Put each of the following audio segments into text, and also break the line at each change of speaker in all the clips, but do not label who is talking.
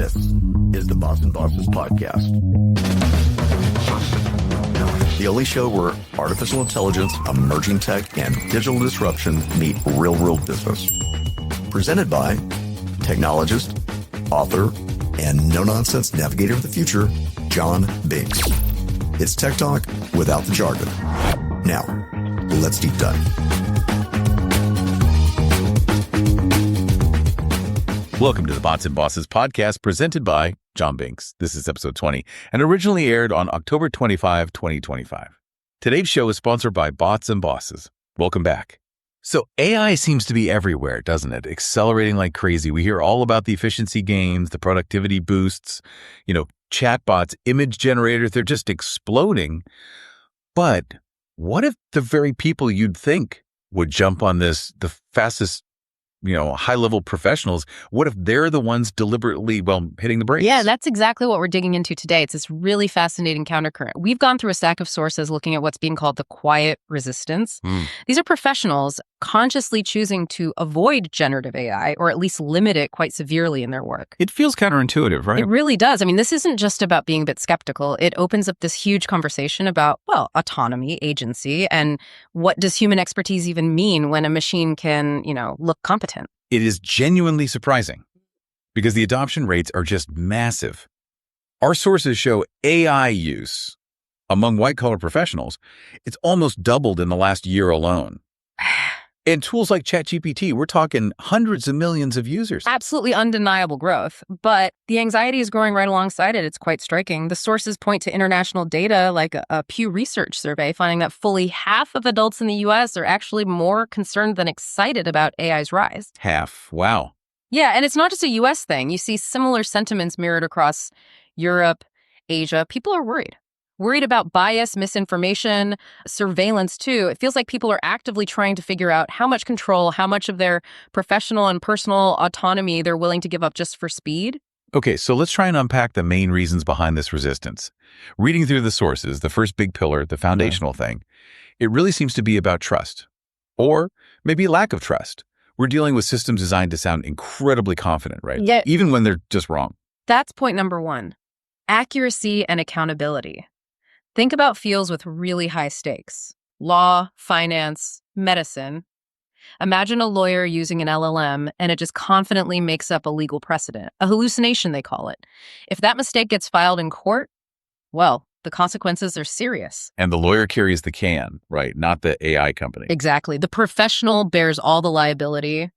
This is the Bots and Bosses podcast, the only show where artificial intelligence, emerging tech, and digital disruption meet real world business. Presented by technologist, author, and no-nonsense navigator of the future, Jon Binks. It's Tech Talk without the jargon. Now, let's deep dive.
Welcome to the Bots and Bosses podcast presented by Jon Binks. This is episode 20 and originally aired on October 25, 2025. Today's show is sponsored by Bots and Bosses. Welcome back. So AI seems to be everywhere, doesn't it? Accelerating like crazy. We hear all about the efficiency gains, the productivity boosts, chatbots, image generators, they're just exploding. But what if the very people you'd think would jump on this, the fastest high-level professionals, what if they're the ones deliberately, hitting the brakes?
Yeah, that's exactly what we're digging into today. It's this really fascinating countercurrent. We've gone through a stack of sources looking at what's being called the quiet resistance. These are professionals consciously choosing to avoid generative AI or at least limit it quite severely in their work.
It feels counterintuitive, right?
It really does. I mean, this isn't just about being a bit skeptical. It opens up this huge conversation about, autonomy, agency, and what does human expertise even mean when a machine can, look competent?
It is genuinely surprising because the adoption rates are just massive. Our sources show AI use among white-collar professionals, it's almost doubled in the last year alone. And tools like ChatGPT, we're talking hundreds of millions of users.
Absolutely undeniable growth, but the anxiety is growing right alongside it. It's quite striking. The sources point to international data like a Pew Research survey finding that fully half of adults in the U.S. are actually more concerned than excited about AI's rise.
Half. Wow.
Yeah, and it's not just a U.S. thing. You see similar sentiments mirrored across Europe, Asia. People are worried about bias, misinformation, surveillance too. It feels like people are actively trying to figure out how much control, how much of their professional and personal autonomy they're willing to give up just for speed.
Okay, so let's try and unpack the main reasons behind this resistance. Reading through the sources, the first big pillar, the foundational thing, it really seems to be about trust, or maybe lack of trust. We're dealing with systems designed to sound incredibly confident, right?
Yeah.
Even when they're just wrong.
That's point number one. Accuracy and accountability. Think about fields with really high stakes. Law, finance, medicine. Imagine a lawyer using an LLM and it just confidently makes up a legal precedent. A hallucination, they call it. If that mistake gets filed in court, the consequences are serious.
And the lawyer carries the can, right? Not the AI company.
Exactly. The professional bears all the liability.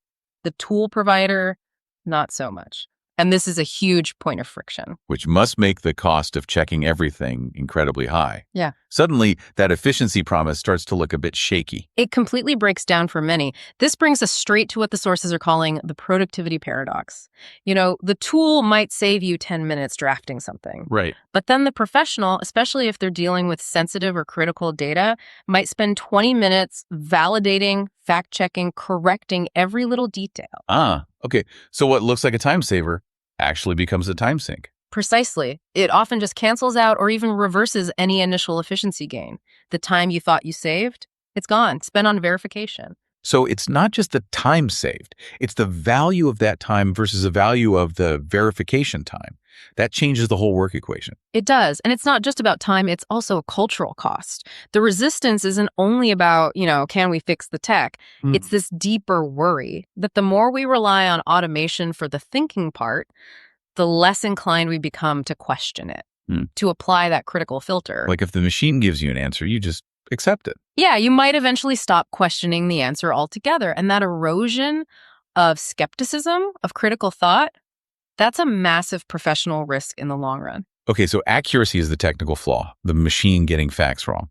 The tool provider, not so much. And this is a huge point of friction.
Which must make the cost of checking everything incredibly high.
Yeah.
Suddenly, that efficiency promise starts to look a bit shaky.
It completely breaks down for many. This brings us straight to what the sources are calling the productivity paradox. The tool might save you 10 minutes drafting something.
Right.
But then the professional, especially if they're dealing with sensitive or critical data, might spend 20 minutes validating, fact-checking, correcting every little detail.
Okay. So what looks like a time saver actually becomes a time sink.
Precisely. It often just cancels out or even reverses any initial efficiency gain. The time you thought you saved, it's gone, spent on verification.
So it's not just the time saved, it's the value of that time versus the value of the verification time. That changes the whole work equation.
It does. And it's not just about time, it's also a cultural cost. The resistance isn't only about, can we fix the tech? It's this deeper worry that the more we rely on automation for the thinking part, the less inclined we become to question it, to apply that critical filter.
Like if the machine gives you an answer, you just accept it.
Yeah, you might eventually stop questioning the answer altogether. And that erosion of skepticism, of critical thought, that's a massive professional risk in the long run.
Okay, so accuracy is the technical flaw, the machine getting facts wrong.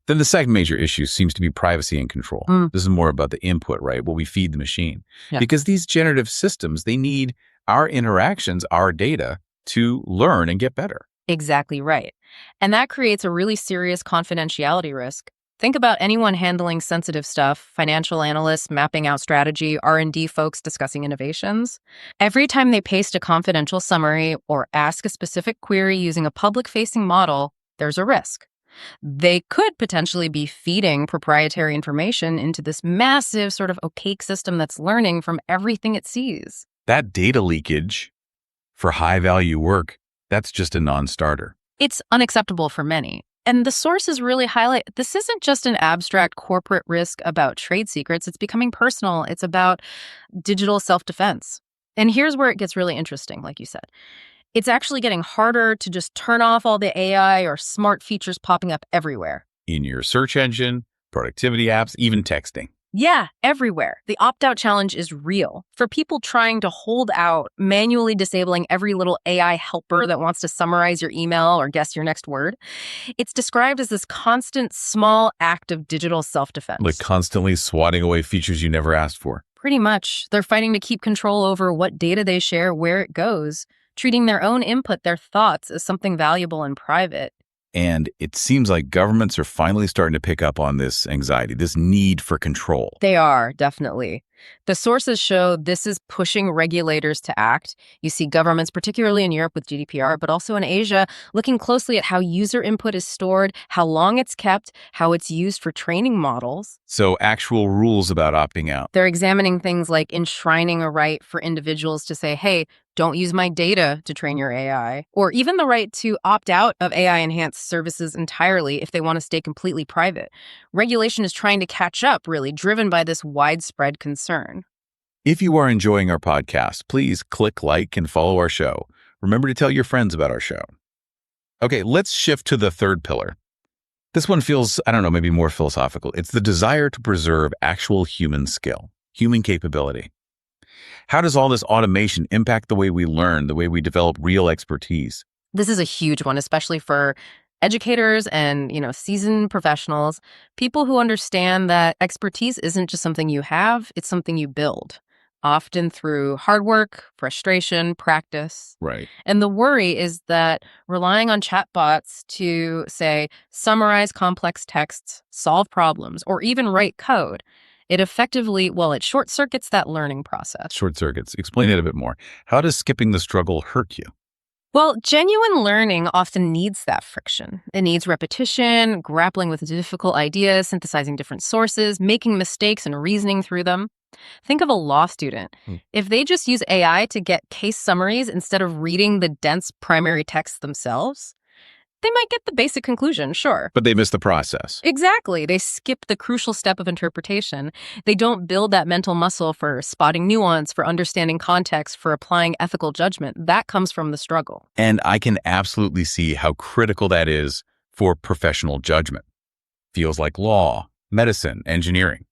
Then the second major issue seems to be privacy and control. This is more about the input, right? What we feed the machine.
Yeah.
Because these generative systems, they need our interactions, our data to learn and get better.
Exactly right. And that creates a really serious confidentiality risk. Think about anyone handling sensitive stuff, financial analysts mapping out strategy, R&D folks discussing innovations. Every time they paste a confidential summary or ask a specific query using a public-facing model, there's a risk. They could potentially be feeding proprietary information into this massive sort of opaque system that's learning from everything it sees.
That data leakage For high-value work, that's just a non-starter.
It's unacceptable for many. And the sources really highlight this isn't just an abstract corporate risk about trade secrets. It's becoming personal. It's about digital self-defense. And here's where it gets really interesting, like you said. It's actually getting harder to just turn off all the AI or smart features popping up everywhere.
In your search engine, productivity apps, even texting.
Yeah, everywhere. The opt-out challenge is real. For people trying to hold out, manually disabling every little AI helper that wants to summarize your email or guess your next word, it's described as this constant small act of digital self-defense.
Like constantly swatting away features you never asked for.
Pretty much. They're fighting to keep control over what data they share, where it goes, treating their own input, their thoughts, as something valuable and private.
And it seems like governments are finally starting to pick up on this anxiety, this need for control.
They are, definitely. The sources show this is pushing regulators to act. You see governments, particularly in Europe with GDPR, but also in Asia, looking closely at how user input is stored, how long it's kept, how it's used for training models.
So actual rules about opting out.
They're examining things like enshrining a right for individuals to say, hey, don't use my data to train your AI, or even the right to opt out of AI-enhanced services entirely if they want to stay completely private. Regulation is trying to catch up, really, driven by this widespread concern.
If you are enjoying our podcast, please click like and follow our show. Remember to tell your friends about our show. Okay, let's shift to the third pillar. This one feels, maybe more philosophical. It's the desire to preserve actual human skill, human capability. How does all this automation impact the way we learn, the way we develop real expertise?
This is a huge one, especially for educators and, seasoned professionals, people who understand that expertise isn't just something you have, it's something you build, often through hard work, frustration, practice.
Right.
And the worry is that relying on chatbots to, say, summarize complex texts, solve problems, or even write code, it effectively, it short circuits that learning process.
Short circuits. Explain it a bit more. How does skipping the struggle hurt you?
Well, genuine learning often needs that friction. It needs repetition, grappling with difficult ideas, synthesizing different sources, making mistakes and reasoning through them. Think of a law student. If they just use AI to get case summaries instead of reading the dense primary texts themselves, they might get the basic conclusion, sure.
But they miss the process.
Exactly. They skip the crucial step of interpretation. They don't build that mental muscle for spotting nuance, for understanding context, for applying ethical judgment. That comes from the struggle.
And I can absolutely see how critical that is for professional judgment. Feels like law, medicine, engineering.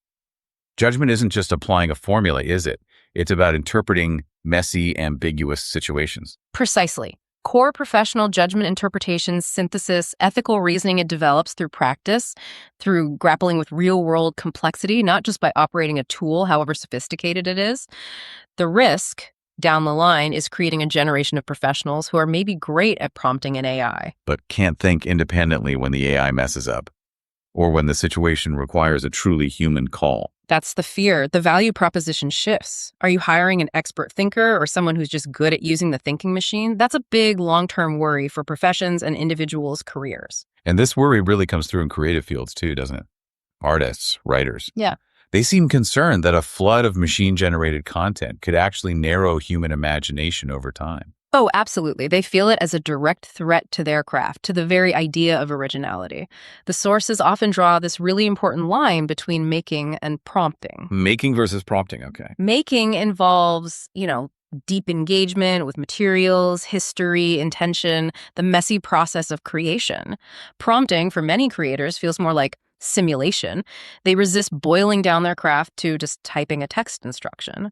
Judgment isn't just applying a formula, is it? It's about interpreting messy, ambiguous situations.
Precisely. Core professional judgment interpretation, synthesis, ethical reasoning it develops through practice, through grappling with real-world complexity, not just by operating a tool, however sophisticated it is. The risk down the line is creating a generation of professionals who are maybe great at prompting an AI,
but can't think independently when the AI messes up, or when the situation requires a truly human call.
That's the fear. The value proposition shifts. Are you hiring an expert thinker or someone who's just good at using the thinking machine? That's a big long-term worry for professions and individuals' careers.
And this worry really comes through in creative fields too, doesn't it? Artists, writers.
Yeah.
They seem concerned that a flood of machine-generated content could actually narrow human imagination over time.
Oh, absolutely. They feel it as a direct threat to their craft, to the very idea of originality. The sources often draw this really important line between making and prompting.
Making versus prompting, okay.
Making involves, deep engagement with materials, history, intention, the messy process of creation. Prompting, for many creators, feels more like simulation. They resist boiling down their craft to just typing a text instruction.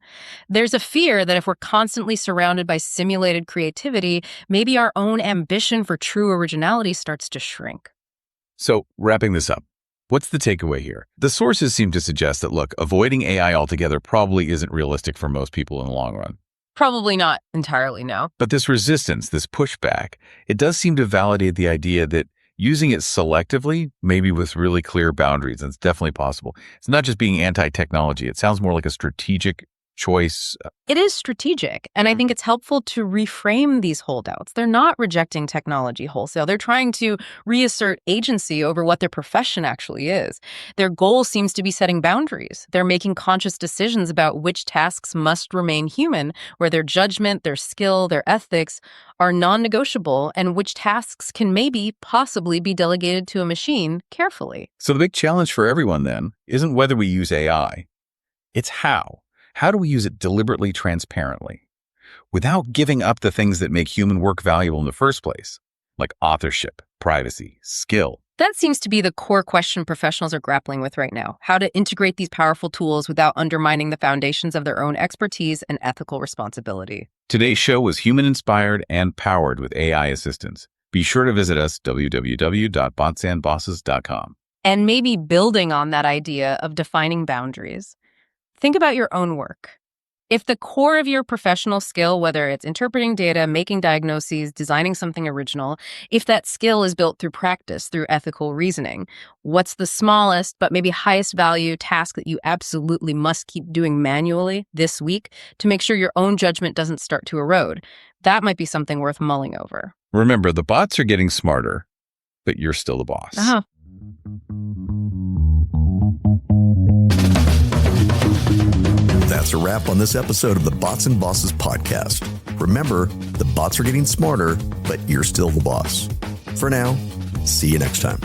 There's a fear that if we're constantly surrounded by simulated creativity, maybe our own ambition for true originality starts to shrink.
So, wrapping this up, what's the takeaway here? The sources seem to suggest that, look, avoiding AI altogether probably isn't realistic for most people in the long run.
Probably not entirely, no.
But this resistance, this pushback, it does seem to validate the idea that using it selectively, maybe with really clear boundaries, and it's definitely possible. It's not just being anti-technology. It sounds more like a strategic choice.
It is strategic, and I think it's helpful to reframe these holdouts. They're not rejecting technology wholesale. They're trying to reassert agency over what their profession actually is. Their goal seems to be setting boundaries. They're making conscious decisions about which tasks must remain human, where their judgment, their skill, their ethics are non-negotiable, and which tasks can maybe possibly be delegated to a machine carefully.
So the big challenge for everyone then isn't whether we use AI, it's how. How do we use it deliberately, transparently, without giving up the things that make human work valuable in the first place, like authorship, privacy, skill?
That seems to be the core question professionals are grappling with right now: how to integrate these powerful tools without undermining the foundations of their own expertise and ethical responsibility.
Today's show was human-inspired and powered with AI assistance. Be sure to visit us, www.botsandbosses.com.
And maybe building on that idea of defining boundaries, think about your own work. If the core of your professional skill, whether it's interpreting data, making diagnoses, designing something original, if that skill is built through practice, through ethical reasoning, what's the smallest but maybe highest value task that you absolutely must keep doing manually this week to make sure your own judgment doesn't start to erode? That might be something worth mulling over.
Remember, the bots are getting smarter, but you're still the boss.
That's a wrap on this episode of the Bots and Bosses podcast. Remember, the bots are getting smarter, but you're still the boss. For now, see you next time.